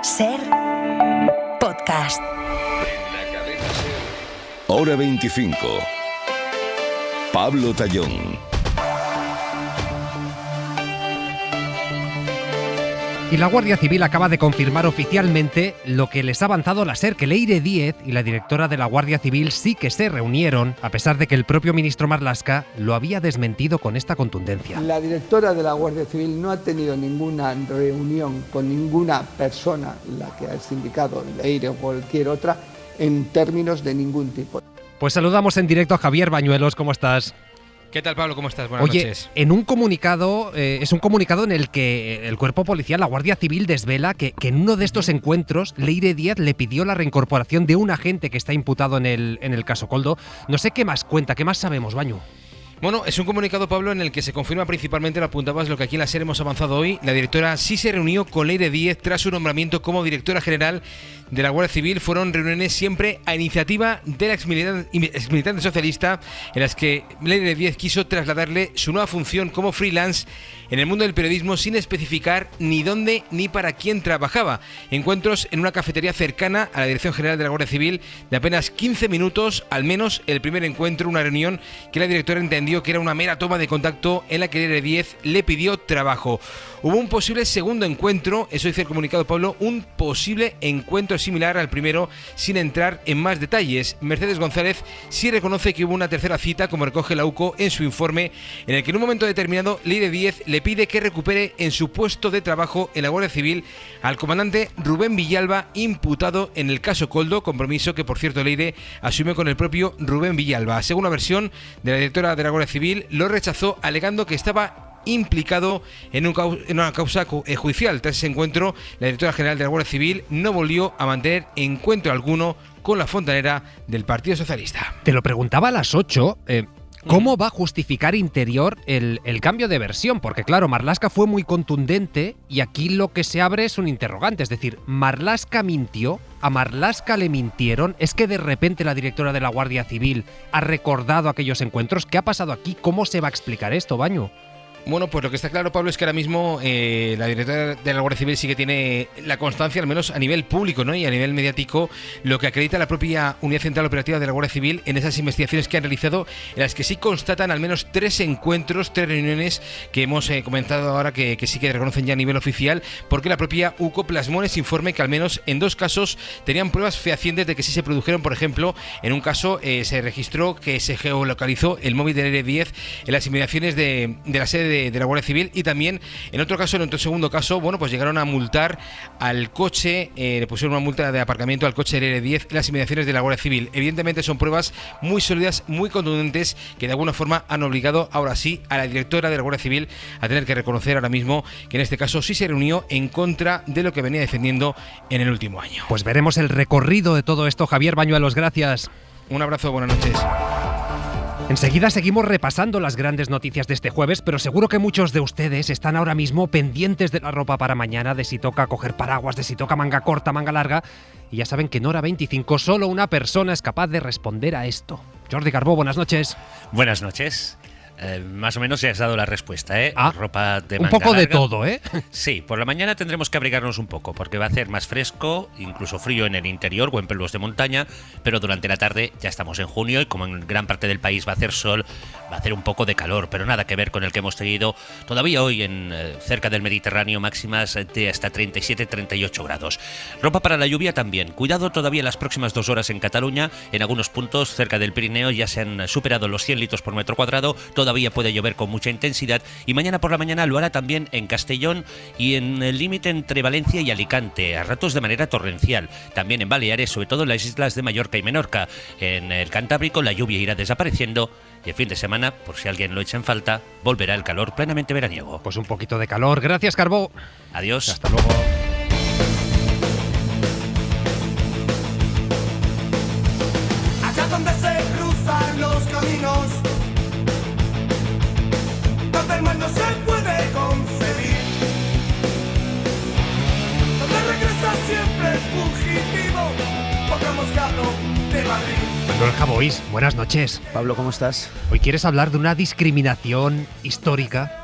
SER Podcast. En la cadena SER. Hora 25. Pablo Tallón. Y la Guardia Civil acaba de confirmar oficialmente lo que les ha avanzado la SER, que Leire Díez y la directora de la Guardia Civil sí que se reunieron, a pesar de que el propio ministro Marlaska lo había desmentido con esta contundencia. La directora de la Guardia Civil no ha tenido ninguna reunión con ninguna persona, la que ha indicado Leire o cualquier otra, en términos de ningún tipo. Pues saludamos en directo a Javier Bañuelos, ¿cómo estás? ¿Qué tal, Pablo? ¿Cómo estás? Buenas noches. En un comunicado, es un comunicado en el que el cuerpo policial, la Guardia Civil, desvela que en uno de estos encuentros, Leire Díez le pidió la reincorporación de un agente que está imputado en el caso Koldo. No sé qué más cuenta, qué más sabemos, Bañu. Bueno, es un comunicado, Pablo, en el que se confirma principalmente, lo apuntabas, lo que aquí en la SER hemos avanzado hoy. La directora sí se reunió con Leire Díez tras su nombramiento como directora general de la Guardia Civil. Fueron reuniones siempre a iniciativa de la exmilitante socialista, en las que Leire Díez quiso trasladarle su nueva función como freelance en el mundo del periodismo sin especificar ni dónde ni para quién trabajaba. Encuentros en una cafetería cercana a la Dirección General de la Guardia Civil de apenas 15 minutos, al menos el primer encuentro, una reunión que la directora entendió que era una mera toma de contacto en la que Leire Díez le pidió trabajo. Hubo un posible segundo encuentro, eso dice el comunicado, Pablo, un posible encuentro similar al primero, sin entrar en más detalles. Mercedes González sí reconoce que hubo una tercera cita, como recoge la UCO en su informe, en el que en un momento determinado Leire Díez le pide que recupere en su puesto de trabajo en la Guardia Civil al comandante Rubén Villalba, imputado en el caso Koldo, compromiso que, por cierto, Leire asume con el propio Rubén Villalba. Según la versión de la directora de la Guardia Civil, lo rechazó alegando que estaba implicado en una causa judicial. Tras ese encuentro, la directora general de la Guardia Civil no volvió a mantener encuentro alguno con la fontanera del Partido Socialista. Te lo preguntaba a las 8. ¿Cómo va a justificar Interior el cambio de versión? Porque claro, Marlaska fue muy contundente y aquí lo que se abre es un interrogante. Es decir, ¿Marlaska mintió? ¿A Marlaska le mintieron? ¿Es que de repente la directora de la Guardia Civil ha recordado aquellos encuentros? ¿Qué ha pasado aquí? ¿Cómo se va a explicar esto, Bañu? Bueno, pues lo que está claro, Pablo, es que ahora mismo la directora de la Guardia Civil sí que tiene la constancia, al menos a nivel público, ¿no? Y a nivel mediático, lo que acredita la propia Unidad Central Operativa de la Guardia Civil en esas investigaciones que han realizado, en las que sí constatan al menos 3 encuentros, 3 reuniones que hemos comentado ahora que sí que reconocen ya a nivel oficial, porque la propia UCO plasmó en ese informe que al menos en 2 casos tenían pruebas fehacientes de que sí se produjeron. Por ejemplo, en un caso se registró que se geolocalizó el móvil de Leire Díez en las inmediaciones de la sede de la Guardia Civil, y también en otro caso, en otro segundo caso, bueno, pues llegaron a multar al coche, le pusieron una multa de aparcamiento al coche de Leire Díez en las inmediaciones de la Guardia Civil. Evidentemente son pruebas muy sólidas, muy contundentes, que de alguna forma han obligado ahora sí a la directora de la Guardia Civil a tener que reconocer ahora mismo que en este caso sí se reunió en contra de lo que venía defendiendo en el último año. Pues veremos el recorrido de todo esto. Javier Bañuelos, gracias. Un abrazo, buenas noches. Enseguida seguimos repasando las grandes noticias de este jueves, pero seguro que muchos de ustedes están ahora mismo pendientes de la ropa para mañana, de si toca coger paraguas, de si toca manga corta, manga larga, y ya saben que en Hora 25 solo una persona es capaz de responder a esto. Jordi Carbó, buenas noches. Buenas noches. Más o menos ya has dado la respuesta, ¿eh? Ropa de un manga poco larga. De todo, ¿eh? Sí, por la mañana tendremos que abrigarnos un poco, porque va a hacer más fresco, incluso frío en el interior o en pueblos de montaña, pero durante la tarde ya estamos en junio y como en gran parte del país va a hacer sol, va a hacer un poco de calor, pero nada que ver con el que hemos tenido todavía hoy en cerca del Mediterráneo, máximas de hasta 37-38 grados. Ropa para la lluvia también. Cuidado todavía las próximas 2 horas en Cataluña, en algunos puntos cerca del Pirineo ya se han superado los 100 litros por metro cuadrado, todavía puede llover con mucha intensidad y mañana por la mañana lo hará también en Castellón y en el límite entre Valencia y Alicante, a ratos de manera torrencial. También en Baleares, sobre todo en las islas de Mallorca y Menorca. En el Cantábrico la lluvia irá desapareciendo y el fin de semana, por si alguien lo echa en falta, volverá el calor plenamente veraniego. Pues un poquito de calor. Gracias, Carbó. Adiós. Hasta luego. Allá donde se cruzan los caminos, donde el mal no se puede concebir, donde regresa siempre el fugitivo, poco moscado de Madrid. Manuel Javois, buenas noches. Pablo, ¿cómo estás? Hoy quieres hablar de una discriminación histórica.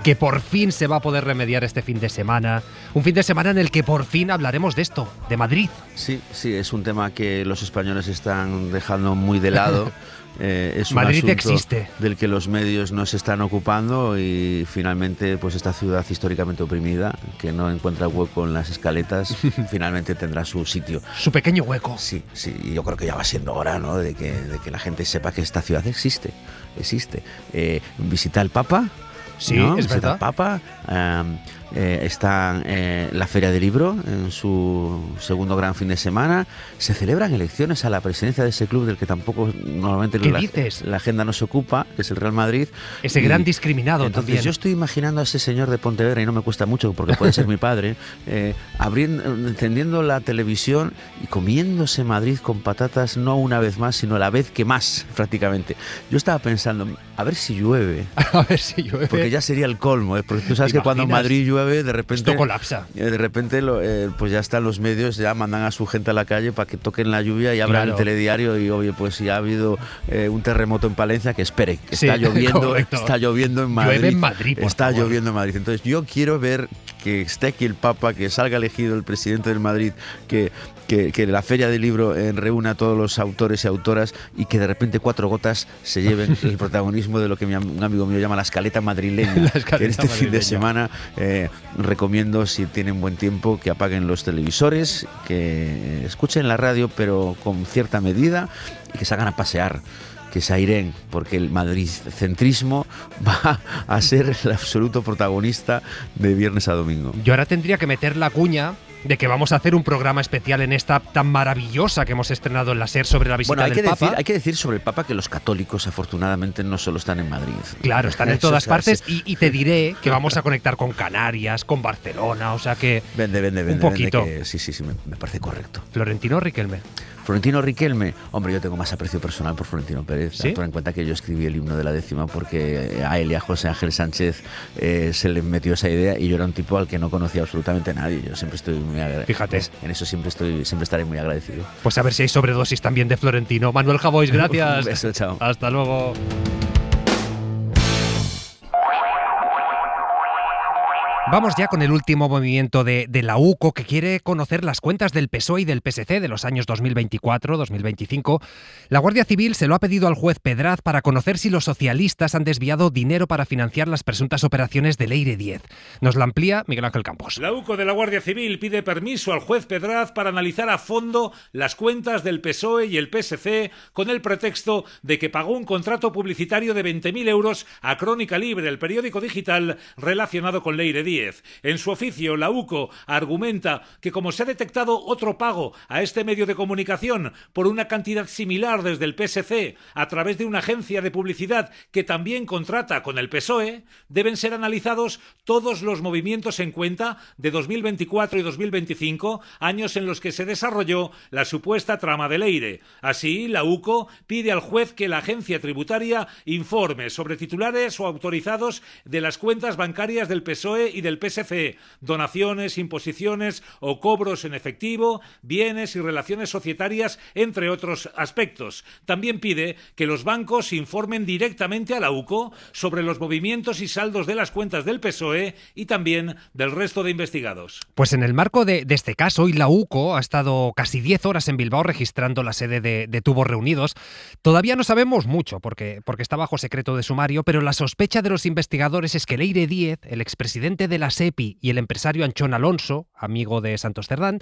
que por fin se va a poder remediar este fin de semana. Un fin de semana en el que por fin hablaremos de esto, de Madrid. Sí, es un tema que los españoles están dejando muy de lado. Es un Madrid asunto existe, del que los medios no se están ocupando y finalmente pues esta ciudad históricamente oprimida, que no encuentra hueco en las escaletas, finalmente tendrá su sitio. Su pequeño hueco. Sí, y yo creo que ya va siendo hora, ¿no?, de que la gente sepa que esta ciudad existe. Visita al Papa. Sí, ¿no? es Visita verdad. al Papa. Está la Feria del Libro en su segundo gran fin de semana. Se celebran elecciones a la presidencia de ese club del que tampoco normalmente ¿Qué dices? la agenda no se ocupa, que es el Real Madrid. Ese gran discriminado entonces, también. yo estoy imaginando a ese señor de Pontevedra, y no me cuesta mucho porque puede ser mi padre, encendiendo la televisión y comiéndose Madrid con patatas, no una vez más, sino la vez que más, prácticamente. Yo estaba pensando, a ver si llueve. A ver si llueve. Porque ya sería el colmo, porque tú sabes ¿Te que cuando en imaginas? Madrid llueve, de repente... Esto colapsa. De repente, pues ya están los medios, ya mandan a su gente a la calle para que toquen la lluvia y abran Claro. el telediario y, oye, pues si ha habido un terremoto en Palencia, que espere, que Sí, está lloviendo, correcto. está lloviendo en Madrid. Llueve en Madrid, por Está favor. lloviendo en Madrid. Entonces yo quiero ver que esté aquí el Papa, que salga elegido el presidente del Madrid, que la Feria del Libro reúna a todos los autores y autoras y que de repente 4 gotas se lleven el protagonismo de lo que un amigo mío llama la escaleta madrileña. La escaleta que en este fin de madrileña. semana recomiendo, si tienen buen tiempo, que apaguen los televisores, que escuchen la radio pero con cierta medida y que se hagan a pasear, que se aireen, porque el madridcentrismo va a ser el absoluto protagonista de viernes a domingo. Yo ahora tendría que meter la cuña de que vamos a hacer un programa especial en esta tan maravillosa que hemos estrenado en la SER sobre la visita Bueno, del Papa. hay que decir sobre el Papa que los católicos afortunadamente no solo están en Madrid. Claro, están en Eso todas es partes así. y te diré que vamos a conectar con Canarias, con Barcelona, o sea que Vende, un poquito. que sí, me parece correcto. Florentino Riquelme. Florentino Riquelme, hombre, yo tengo más aprecio personal por Florentino Pérez. ¿Sí? Ten en cuenta que yo escribí el himno de la 10ª porque a él y a José Ángel Sánchez se le metió esa idea y yo era un tipo al que no conocía absolutamente nadie. Yo siempre estoy muy agradecido. Fíjate. En eso siempre estaré muy agradecido. Pues a ver si hay sobredosis también de Florentino. Manuel Javois, gracias. Un beso, chao. Hasta luego. Vamos ya con el último movimiento de la UCO, que quiere conocer las cuentas del PSOE y del PSC de los años 2024-2025. La Guardia Civil se lo ha pedido al juez Pedraz para conocer si los socialistas han desviado dinero para financiar las presuntas operaciones de Leire 10. Nos la amplía Miguel Ángel Campos. La UCO de la Guardia Civil pide permiso al juez Pedraz para analizar a fondo las cuentas del PSOE y el PSC con el pretexto de que pagó un contrato publicitario de 20.000 euros a Crónica Libre, el periódico digital relacionado con Leire 10. En su oficio, la UCO argumenta que como se ha detectado otro pago a este medio de comunicación por una cantidad similar desde el PSC a través de una agencia de publicidad que también contrata con el PSOE, deben ser analizados todos los movimientos en cuenta de 2024 y 2025, años en los que se desarrolló la supuesta trama de Leire. Así, la UCO pide al juez que la agencia tributaria informe sobre titulares o autorizados de las cuentas bancarias del PSOE y del PSC, donaciones, imposiciones o cobros en efectivo, bienes y relaciones societarias, entre otros aspectos. También pide que los bancos informen directamente a la UCO sobre los movimientos y saldos de las cuentas del PSOE y también del resto de investigados. Pues en el marco de este caso, hoy la UCO ha estado casi 10 horas en Bilbao registrando la sede de Tubos Reunidos. Todavía no sabemos mucho porque está bajo secreto de sumario, pero la sospecha de los investigadores es que Leire 10, el expresidente de la SEPI y el empresario Anchón Alonso, amigo de Santos Cerdán,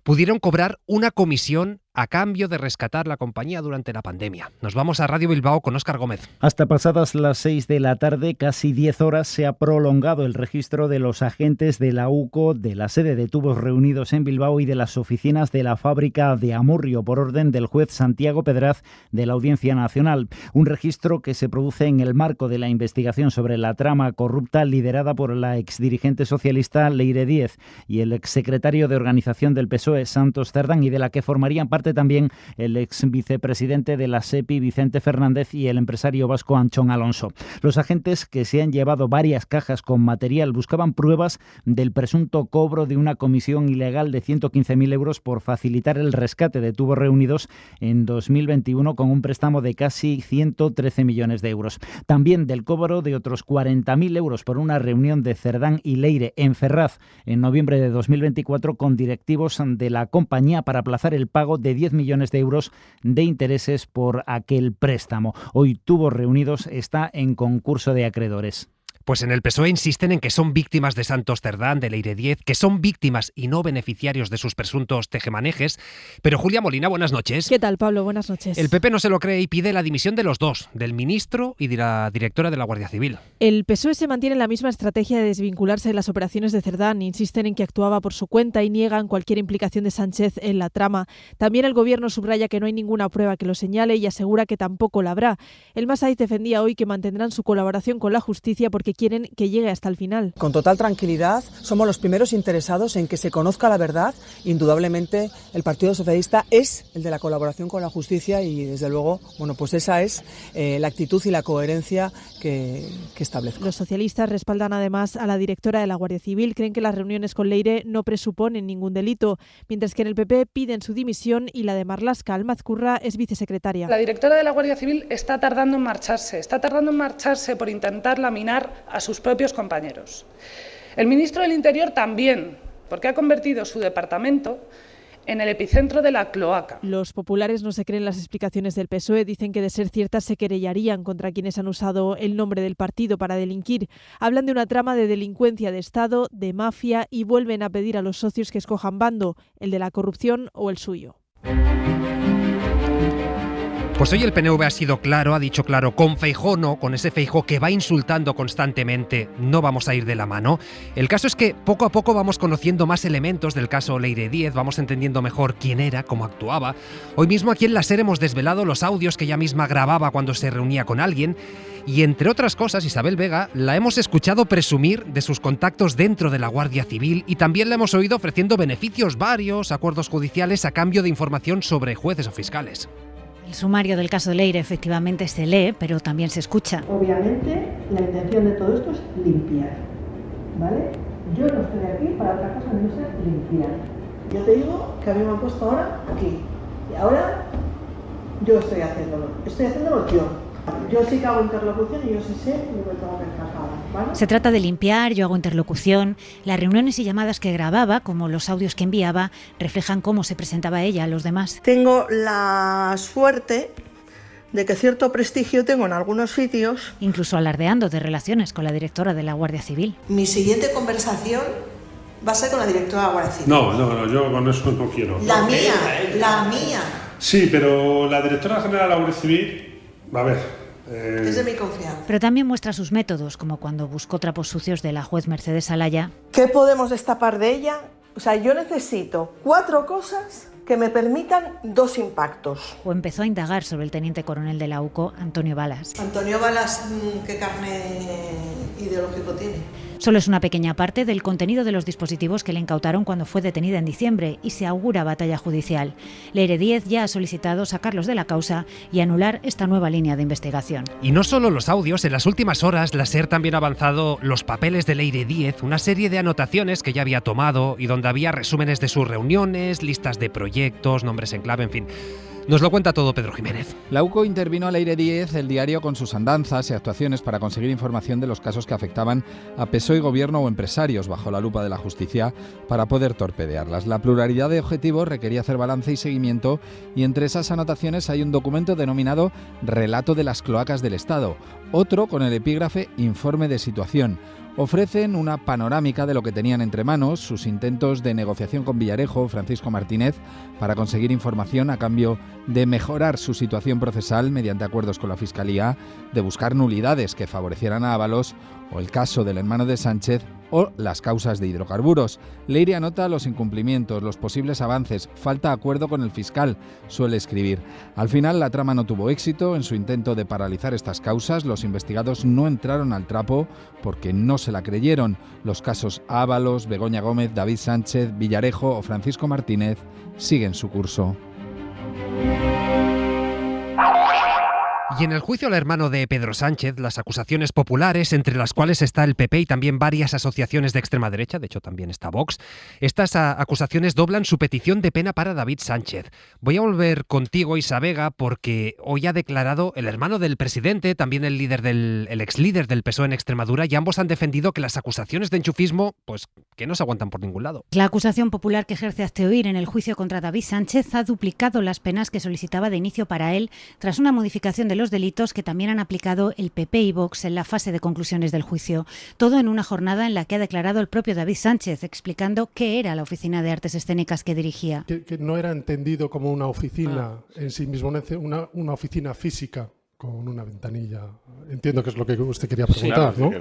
pudieron cobrar una comisión a cambio de rescatar la compañía durante la pandemia. Nos vamos a Radio Bilbao con Óscar Gómez. Hasta pasadas las 6 de la tarde, casi 10 horas, se ha prolongado el registro de los agentes de la UCO, de la sede de Tubos Reunidos en Bilbao y de las oficinas de la fábrica de Amurrio, por orden del juez Santiago Pedraz de la Audiencia Nacional. Un registro que se produce en el marco de la investigación sobre la trama corrupta liderada por la exdirigente socialista Leire 10 y el exsecretario de organización del PSOE, Santos Cerdán, y de la que formarían parte parte también el ex vicepresidente de la SEPI, Vicente Fernández, y el empresario vasco Antxon Alonso. Los agentes, que se han llevado varias cajas con material, buscaban pruebas del presunto cobro de una comisión ilegal de 115.000 euros por facilitar el rescate de Tubos Reunidos en 2021 con un préstamo de casi 113 millones de euros. También del cobro de otros 40.000 euros por una reunión de Cerdán y Leire en Ferraz en noviembre de 2024 con directivos de la compañía para aplazar el pago de 10 millones de euros de intereses por aquel préstamo. Hoy Tubos Reunidos está en concurso de acreedores. Pues en el PSOE insisten en que son víctimas de Santos Cerdán, de Leire 10, que son víctimas y no beneficiarios de sus presuntos tejemanejes. Pero Julia Molina, buenas noches. ¿Qué tal, Pablo? Buenas noches. El PP no se lo cree y pide la dimisión de los dos, del ministro y de la directora de la Guardia Civil. El PSOE se mantiene en la misma estrategia de desvincularse de las operaciones de Cerdán. Insisten en que actuaba por su cuenta y niegan cualquier implicación de Sánchez en la trama. También el gobierno subraya que no hay ninguna prueba que lo señale y asegura que tampoco la habrá. El Masaiz defendía hoy que mantendrán su colaboración con la justicia porque quieren que llegue hasta el final. Con total tranquilidad, somos los primeros interesados en que se conozca la verdad. Indudablemente, el Partido Socialista es el de la colaboración con la justicia y, desde luego, pues esa es la actitud y la coherencia que establezco. Los socialistas respaldan además a la directora de la Guardia Civil. Creen que las reuniones con Leire no presuponen ningún delito, mientras que en el PP piden su dimisión y la de Marlaska Almazcurra es vicesecretaria. La directora de la Guardia Civil está tardando en marcharse por intentar laminar a sus propios compañeros. El ministro del Interior también, porque ha convertido su departamento en el epicentro de la cloaca. Los populares no se creen las explicaciones del PSOE. Dicen que, de ser ciertas, se querellarían contra quienes han usado el nombre del partido para delinquir. Hablan de una trama de delincuencia de Estado, de mafia, y vuelven a pedir a los socios que escojan bando, el de la corrupción o el suyo. Pues hoy el PNV ha sido claro, ha dicho claro, con Feijóo no, con ese Feijóo que va insultando constantemente, no vamos a ir de la mano. El caso es que poco a poco vamos conociendo más elementos del caso Leire 10, vamos entendiendo mejor quién era, cómo actuaba. Hoy mismo aquí en la SER hemos desvelado los audios que ella misma grababa cuando se reunía con alguien y, entre otras cosas, Isabel Vega la hemos escuchado presumir de sus contactos dentro de la Guardia Civil y también la hemos oído ofreciendo beneficios varios, acuerdos judiciales a cambio de información sobre jueces o fiscales. El sumario del caso Leire efectivamente se lee, pero también se escucha. Obviamente, la intención de todo esto es limpiar, ¿vale? Yo no estoy aquí para otra cosa que no sea limpiar. Yo te digo que a mí me han puesto ahora aquí, y ahora yo estoy haciéndolo yo. Yo sí que hago interlocución y yo sí sé lo que tengo que encajar, ¿vale? Se trata de limpiar, yo hago interlocución. Las reuniones y llamadas que grababa, como los audios que enviaba, reflejan cómo se presentaba ella a los demás. Tengo la suerte de que cierto prestigio tengo en algunos sitios. Incluso alardeando de relaciones con la directora de la Guardia Civil. Mi siguiente conversación va a ser con la directora de la Guardia Civil. No, yo con eso no quiero. La mía. Sí, pero la directora general de la Guardia Civil, a ver... Es de mi confianza. Pero también muestra sus métodos, como cuando buscó trapos sucios de la juez Mercedes Alaya. ¿Qué podemos destapar de ella? O sea, yo necesito 4 cosas que me permitan 2 impactos. O empezó a indagar sobre el teniente coronel de la UCO, Antonio Balas. Antonio Balas, ¿qué carne ideológico tiene? Solo es una pequeña parte del contenido de los dispositivos que le incautaron cuando fue detenida en diciembre y se augura batalla judicial. Leire 10 ya ha solicitado sacarlos de la causa y anular esta nueva línea de investigación. Y no solo los audios, en las últimas horas la SER también ha avanzado los papeles de Leire 10, una serie de anotaciones que ya había tomado y donde había resúmenes de sus reuniones, listas de proyectos, nombres en clave, en fin. Nos lo cuenta todo Pedro Jiménez. La UCO intervino a Leire 10, el diario, con sus andanzas y actuaciones para conseguir información de los casos que afectaban a PSOE, gobierno o empresarios bajo la lupa de la justicia para poder torpedearlas. La pluralidad de objetivos requería hacer balance y seguimiento y entre esas anotaciones hay un documento denominado Relato de las cloacas del Estado, otro con el epígrafe Informe de situación. Ofrecen una panorámica de lo que tenían entre manos, sus intentos de negociación con Villarejo, Francisco Martínez, para conseguir información a cambio de mejorar su situación procesal mediante acuerdos con la Fiscalía, de buscar nulidades que favorecieran a Ábalos, o el caso del hermano de Sánchez, o las causas de hidrocarburos. Leire anota los incumplimientos, los posibles avances, falta acuerdo con el fiscal, suele escribir. Al final la trama no tuvo éxito. En su intento de paralizar estas causas, los investigados no entraron al trapo porque no se la creyeron. Los casos Ábalos, Begoña Gómez, David Sánchez, Villarejo o Francisco Martínez siguen su curso. Y en el juicio al hermano de Pedro Sánchez, las acusaciones populares, entre las cuales está el PP y también varias asociaciones de extrema derecha, de hecho también está Vox, estas acusaciones doblan su petición de pena para David Sánchez. Voy a volver contigo, Isa Vega, porque hoy ha declarado el hermano del presidente, también el ex líder del PSOE en Extremadura, y ambos han defendido que las acusaciones de enchufismo, pues que no se aguantan por ningún lado. La acusación popular que ejerce Hazte Oír en el juicio contra David Sánchez ha duplicado las penas que solicitaba de inicio para él tras una modificación de los delitos que también han aplicado el PP y Vox en la fase de conclusiones del juicio. Todo en una jornada en la que ha declarado el propio David Sánchez, explicando qué era la Oficina de Artes Escénicas que dirigía. Que no era entendido como una oficina en sí mismo, una oficina física con una ventanilla. Entiendo que es lo que usted quería preguntar, sí, ¿no?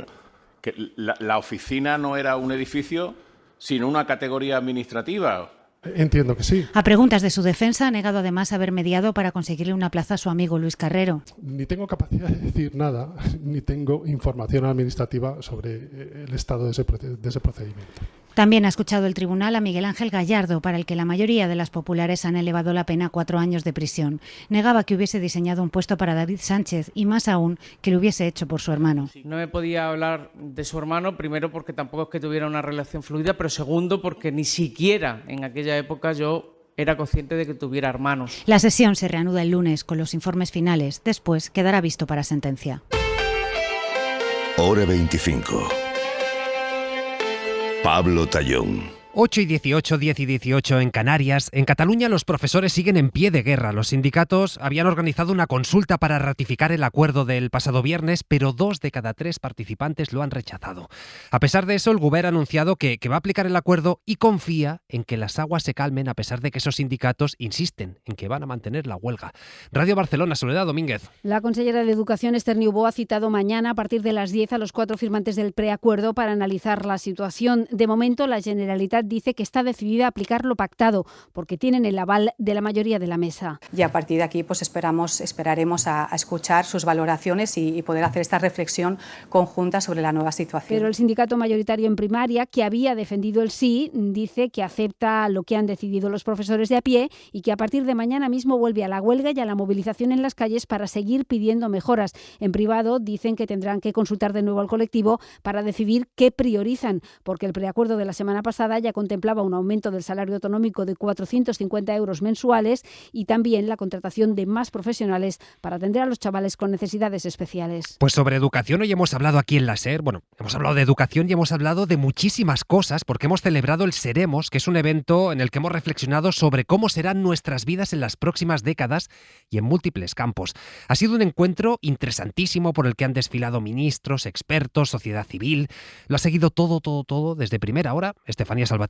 Que la oficina no era un edificio, sino una categoría administrativa. Entiendo que sí. A preguntas de su defensa, ha negado además haber mediado para conseguirle una plaza a su amigo Luis Carrero. Ni tengo capacidad de decir nada, ni tengo información administrativa sobre el estado de ese procedimiento. También ha escuchado el tribunal a Miguel Ángel Gallardo, para el que la mayoría de las populares han elevado la pena a 4 años de prisión. Negaba que hubiese diseñado un puesto para David Sánchez y, más aún, que lo hubiese hecho por su hermano. No me podía hablar de su hermano, primero porque tampoco es que tuviera una relación fluida, pero segundo porque ni siquiera en aquella época yo era consciente de que tuviera hermanos. La sesión se reanuda el lunes con los informes finales. Después quedará visto para sentencia. Hora 25. Pablo Tallón. 8 y 18, 10 y 18 en Canarias. En Cataluña los profesores siguen en pie de guerra. Los sindicatos habían organizado una consulta para ratificar el acuerdo del pasado viernes, pero 2 de cada 3 participantes lo han rechazado. A pesar de eso, el Govern ha anunciado que va a aplicar el acuerdo y confía en que las aguas se calmen, a pesar de que esos sindicatos insisten en que van a mantener la huelga. Radio Barcelona, Soledad Domínguez. La consellera de Educación, Esther Niubó, ha citado mañana a partir de las 10 a los 4 firmantes del preacuerdo para analizar la situación. De momento, la Generalitat dice que está decidida a aplicar lo pactado porque tienen el aval de la mayoría de la mesa. Y a partir de aquí pues esperaremos a escuchar sus valoraciones y poder hacer esta reflexión conjunta sobre la nueva situación. Pero el sindicato mayoritario en primaria, que había defendido el sí, dice que acepta lo que han decidido los profesores de a pie y que a partir de mañana mismo vuelve a la huelga y a la movilización en las calles para seguir pidiendo mejoras. En privado dicen que tendrán que consultar de nuevo al colectivo para decidir qué priorizan, porque el preacuerdo de la semana pasada ya contemplaba un aumento del salario autonómico de 450 euros mensuales y también la contratación de más profesionales para atender a los chavales con necesidades especiales. Pues sobre educación hoy hemos hablado aquí en la SER. Bueno, hemos hablado de educación y hemos hablado de muchísimas cosas porque hemos celebrado el Seremos, que es un evento en el que hemos reflexionado sobre cómo serán nuestras vidas en las próximas décadas y en múltiples campos. Ha sido un encuentro interesantísimo por el que han desfilado ministros, expertos, sociedad civil. Lo ha seguido todo desde primera hora Estefanía Salvatierra.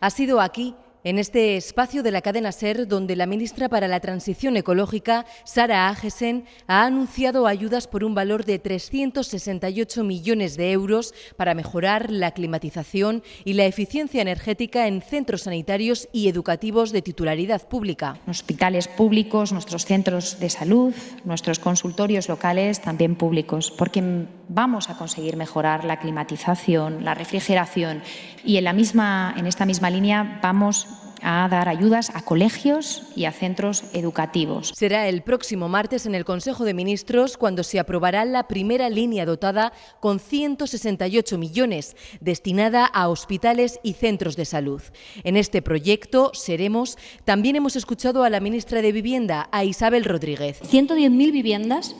Ha sido aquí, en este espacio de la cadena SER, donde la ministra para la Transición Ecológica, Sara Agesen, ha anunciado ayudas por un valor de 368 millones de euros para mejorar la climatización y la eficiencia energética en centros sanitarios y educativos de titularidad pública. Hospitales públicos, nuestros centros de salud, nuestros consultorios locales también públicos, porque vamos a conseguir mejorar la climatización, la refrigeración y en esta misma línea vamos a dar ayudas a colegios y a centros educativos. Será el próximo martes en el Consejo de Ministros cuando se aprobará la primera línea dotada con 168 millones destinada a hospitales y centros de salud. En este proyecto, Seremos, también hemos escuchado a la ministra de Vivienda, a Isabel Rodríguez. 110.000 viviendas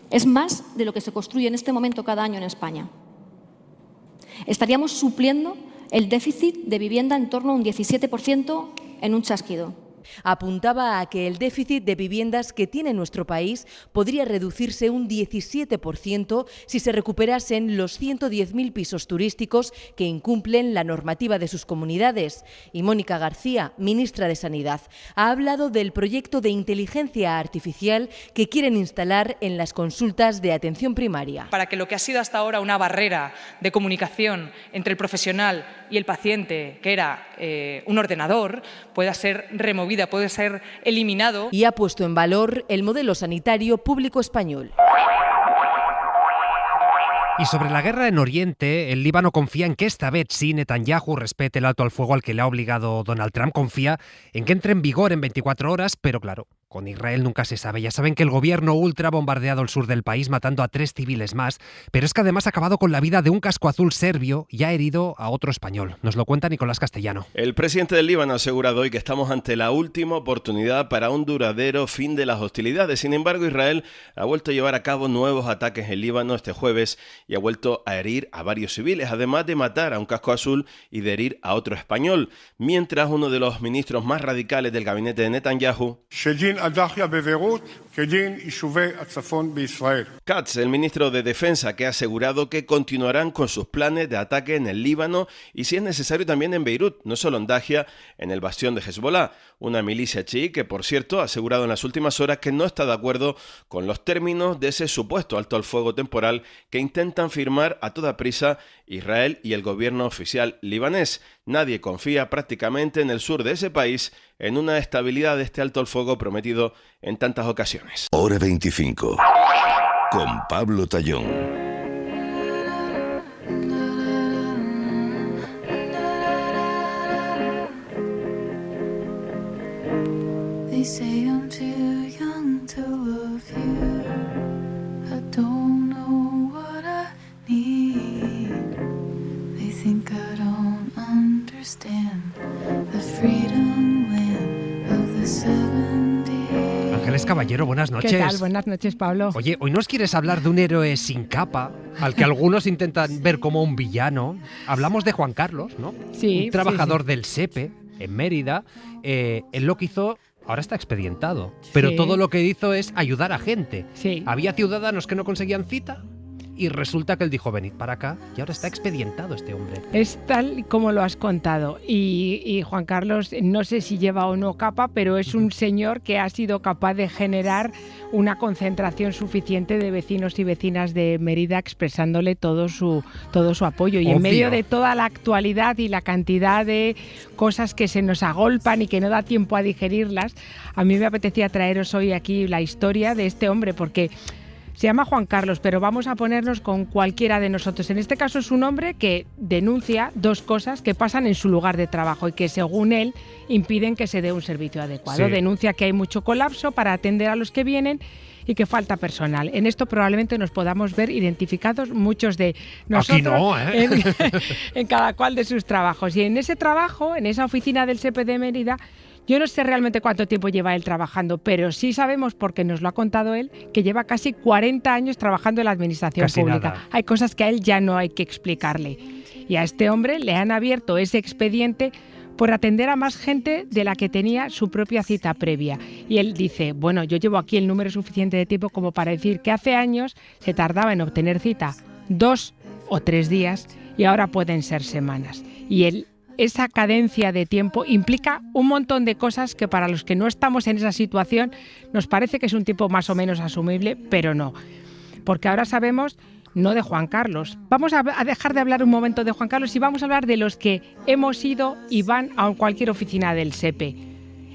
es más de lo que se construye en este momento cada año en España. Estaríamos supliendo el déficit de vivienda en torno a un 17% en un chasquido. Apuntaba a que el déficit de viviendas que tiene nuestro país podría reducirse un 17% si se recuperasen los 110.000 pisos turísticos que incumplen la normativa de sus comunidades. Y Mónica García, ministra de Sanidad, ha hablado del proyecto de inteligencia artificial que quieren instalar en las consultas de atención primaria. Para que lo que ha sido hasta ahora una barrera de comunicación entre el profesional y el paciente, que era un ordenador, pueda ser removida, puede ser eliminado. Y ha puesto en valor el modelo sanitario público español. Y sobre la guerra en Oriente, el Líbano confía en que esta vez sí Netanyahu respete el alto al fuego al que le ha obligado Donald Trump. Confía en que entre en vigor en 24 horas, pero claro, con Israel nunca se sabe. Ya saben que el gobierno ultra ha bombardeado el sur del país, matando a 3 civiles más, pero es que además ha acabado con la vida de un casco azul serbio y ha herido a otro español. Nos lo cuenta Nicolás Castellano. El presidente del Líbano ha asegurado hoy que estamos ante la última oportunidad para un duradero fin de las hostilidades. Sin embargo, Israel ha vuelto a llevar a cabo nuevos ataques en Líbano este jueves y ha vuelto a herir a varios civiles, además de matar a un casco azul y de herir a otro español, mientras uno de los ministros más radicales del gabinete de Netanyahu, Katz, el ministro de Defensa, que ha asegurado que continuarán con sus planes de ataque en el Líbano y, si es necesario, también en Beirut, no solo en Dahia, en el bastión de Hezbollah, una milicia chií que, por cierto, ha asegurado en las últimas horas que no está de acuerdo con los términos de ese supuesto alto al fuego temporal que intentan firmar a toda prisa Israel y el gobierno oficial libanés. Nadie confía prácticamente en el sur de ese país en una estabilidad de este alto al fuego prometido en tantas ocasiones. Hora 25 con Pablo Tallón. They say I'm too young to love you. I don't know what I need. They think I don't understand the freedom land of the 70s. Ángeles Caballero, buenas noches. ¿Qué tal? Buenas noches, Pablo. Oye, hoy nos quieres hablar de un héroe sin capa, al que algunos intentan ver como un villano. Hablamos de Juan Carlos, ¿no? Sí. Un trabajador sí. del SEPE, en Mérida. Él lo que hizo... Ahora está expedientado, pero sí. Todo lo que hizo es ayudar a gente. Sí. Había ciudadanos que no conseguían cita y resulta que él dijo, venid para acá, y ahora está expedientado este hombre. Es tal como lo has contado. Y Juan Carlos, no sé si lleva o no capa, pero es un señor que ha sido capaz de generar una concentración suficiente de vecinos y vecinas de Mérida expresándole todo su apoyo. Y Obvio. En medio de toda la actualidad y la cantidad de cosas que se nos agolpan y que no da tiempo a digerirlas, a mí me apetecía traeros hoy aquí la historia de este hombre, porque se llama Juan Carlos, pero vamos a ponernos con cualquiera de nosotros. En este caso es un hombre que denuncia 2 cosas que pasan en su lugar de trabajo y que, según él, impiden que se dé un servicio adecuado. Sí. Denuncia que hay mucho colapso para atender a los que vienen y que falta personal. En esto probablemente nos podamos ver identificados muchos de nosotros. Aquí no, ¿eh? en cada cual de sus trabajos. Y en ese trabajo, en esa oficina del SEPE de Mérida, yo no sé realmente cuánto tiempo lleva él trabajando, pero sí sabemos, porque nos lo ha contado él, que lleva casi 40 años trabajando en la administración Casi pública. nada. Hay cosas que a él ya no hay que explicarle. Y a este hombre le han abierto ese expediente por atender a más gente de la que tenía su propia cita previa. Y él dice, bueno, yo llevo aquí el número suficiente de tiempo como para decir que hace años se tardaba en obtener cita 2 o 3 días y ahora pueden ser semanas. Y esa cadencia de tiempo implica un montón de cosas que, para los que no estamos en esa situación, nos parece que es un tiempo más o menos asumible, pero no. Porque ahora sabemos, no de Juan Carlos. Vamos a dejar de hablar un momento de Juan Carlos y vamos a hablar de los que hemos ido y van a cualquier oficina del SEPE.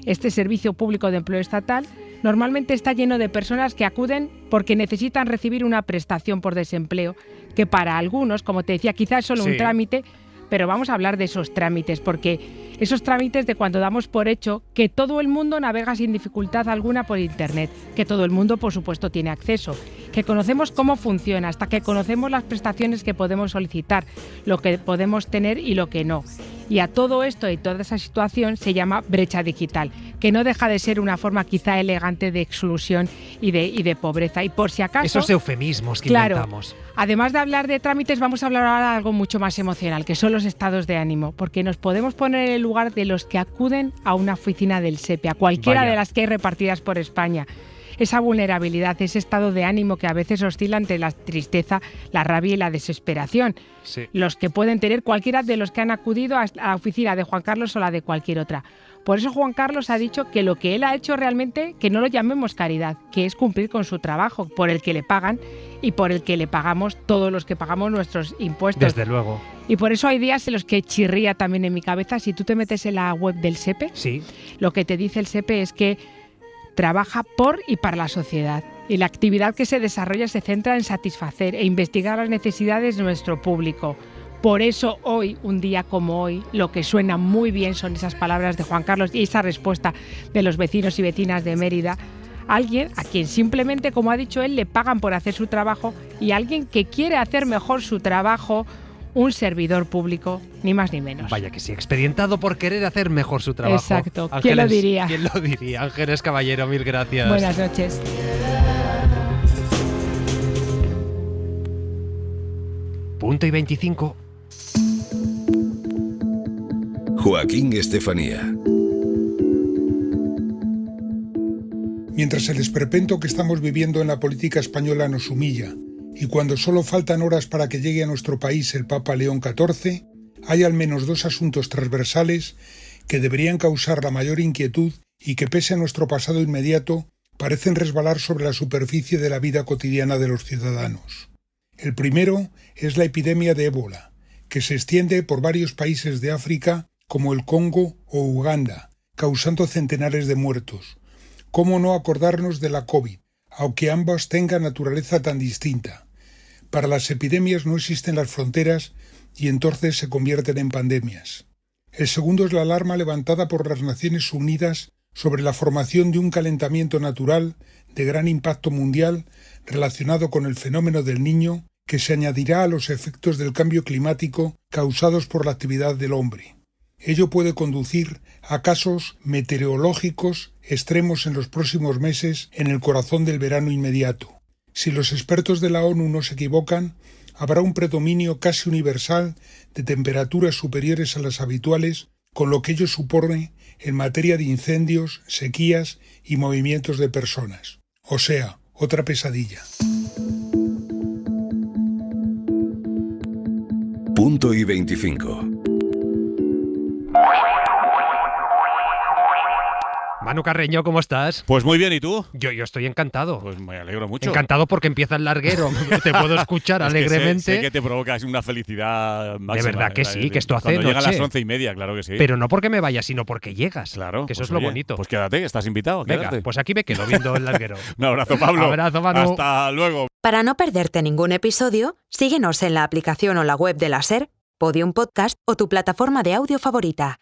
Este Servicio Público de Empleo Estatal normalmente está lleno de personas que acuden porque necesitan recibir una prestación por desempleo, que para algunos, como te decía, quizás es solo un trámite. Pero vamos a hablar de esos trámites, porque esos trámites de cuando damos por hecho que todo el mundo navega sin dificultad alguna por Internet, que todo el mundo, por supuesto, tiene acceso, que conocemos cómo funciona, hasta que conocemos las prestaciones que podemos solicitar, lo que podemos tener y lo que no. Y a todo esto y toda esa situación se llama brecha digital, que no deja de ser una forma quizá elegante de exclusión y de pobreza. Y por si acaso... Esos eufemismos que claro, inventamos. Además de hablar de trámites, vamos a hablar ahora de algo mucho más emocional, que son los estados de ánimo, porque nos podemos poner en el lugar de los que acuden a una oficina del SEPE, a cualquiera de las que hay repartidas por España. Esa vulnerabilidad, ese estado de ánimo que a veces oscila entre la tristeza, la rabia y la desesperación. Sí. Los que pueden tener cualquiera de los que han acudido a la oficina de Juan Carlos o la de cualquier otra. Por eso Juan Carlos ha dicho que lo que él ha hecho realmente, que no lo llamemos caridad, que es cumplir con su trabajo, por el que le pagan y por el que le pagamos todos los que pagamos nuestros impuestos. Desde luego. Y por eso hay días en los que chirría también en mi cabeza. Si tú te metes en la web del SEPE, sí, lo que te dice el SEPE es que trabaja por y para la sociedad. Y la actividad que se desarrolla se centra en satisfacer e investigar las necesidades de nuestro público. Por eso hoy, un día como hoy, lo que suena muy bien son esas palabras de Juan Carlos y esa respuesta de los vecinos y vecinas de Mérida. Alguien a quien simplemente, como ha dicho él, le pagan por hacer su trabajo, y alguien que quiere hacer mejor su trabajo, un servidor público, ni más ni menos. Vaya que sí, expedientado por querer hacer mejor su trabajo. Exacto. ¿Quién lo diría? ¿Quién lo diría? Ángeles Caballero, mil gracias. Buenas noches. Punto y 25. Joaquín Estefanía. Mientras el esperpento que estamos viviendo en la política española nos humilla, y cuando solo faltan horas para que llegue a nuestro país el Papa León XIV, hay al menos dos asuntos transversales que deberían causar la mayor inquietud y que, pese a nuestro pasado inmediato, parecen resbalar sobre la superficie de la vida cotidiana de los ciudadanos. El primero es la epidemia de ébola, que se extiende por varios países de África como el Congo o Uganda, causando centenares de muertos. ¿Cómo no acordarnos de la COVID, aunque ambas tengan naturaleza tan distinta? Para las epidemias no existen las fronteras y entonces se convierten en pandemias. El segundo es la alarma levantada por las Naciones Unidas sobre la formación de un calentamiento natural de gran impacto mundial relacionado con el fenómeno del Niño, que se añadirá a los efectos del cambio climático causados por la actividad del hombre. Ello puede conducir a casos meteorológicos extremos en los próximos meses en el corazón del verano inmediato. Si los expertos de la ONU no se equivocan, habrá un predominio casi universal de temperaturas superiores a las habituales, con lo que ello supone en materia de incendios, sequías y movimientos de personas. O sea, otra pesadilla. Punto y 25. Manu Carreño, ¿cómo estás? Pues muy bien, ¿y tú? Yo estoy encantado. Pues me alegro mucho. Encantado porque empieza el larguero. Te puedo escuchar alegremente. Sé que te provoca una felicidad máxima. De verdad que sí, que esto hace Cuando noche. llega a las 11:30, claro que sí. Pero no porque me vaya, sino porque llegas. Claro. Que eso pues es lo oye, bonito. Pues quédate, estás invitado. Venga, quédate. pues aquí me quedo viendo el larguero. Un abrazo, Pablo. Abrazo, Manu. Hasta luego. Para no perderte ningún episodio, síguenos en la aplicación o la web de la SER, Podium Podcast o tu plataforma de audio favorita.